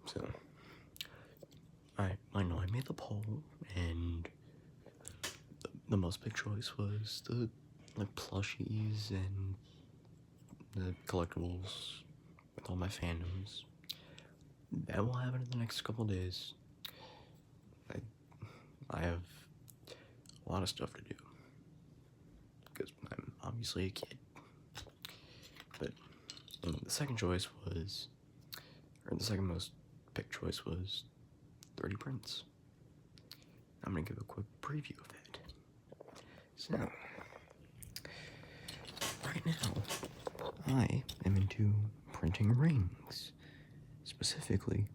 So, I know I made the poll, and the most big choice was the, like, plushies and the collectibles with all my fandoms. That will happen in the next couple days. I have a lot of stuff to do, because I'm obviously a kid. But the second choice was, or the second most picked choice was 30 prints. I'm gonna give a quick preview of that. So, right now, I am into printing rings. Specifically,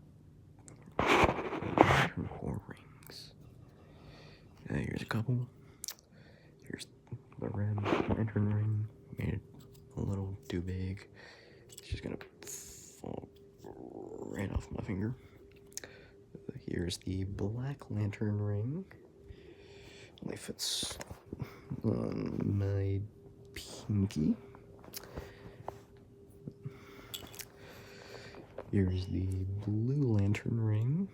lantern core rings. Here's a couple. Here's the red lantern ring. Made it a little too big. It's just gonna fall right off my finger. Here's the black lantern ring. Only fits on my pinky. Here's the blue lantern ring,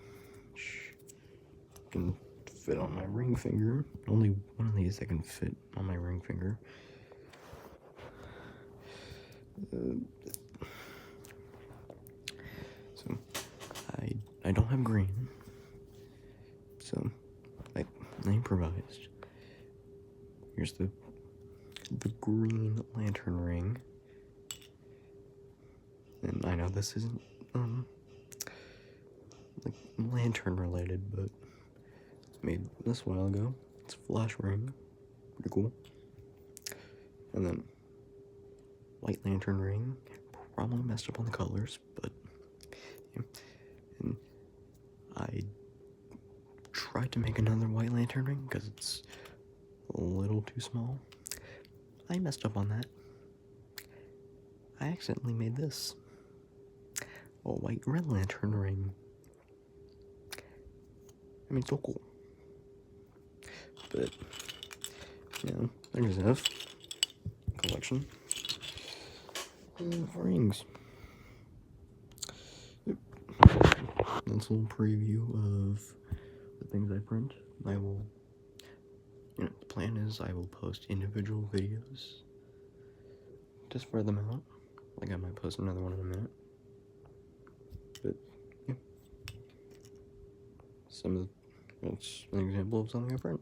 which can fit on my ring finger. Only one of these that can fit on my ring finger. So I don't have green, so I improvised. Here's the green lantern ring, and I know this isn't like lantern related, but it's made this a while ago. It's a flash ring, pretty cool. And then white lantern ring, probably messed up on the colors, but yeah. And I tried to make another white lantern ring because it's a little too small. I messed up on that. I accidentally made this a white red lantern ring. I mean, it's so cool. But, there's enough collection of rings. Yep. That's a little preview of the things I print. I will, the plan is I will post individual videos to spread them out. Like, I might post another one in a minute. But, yeah. That's an example of something I print.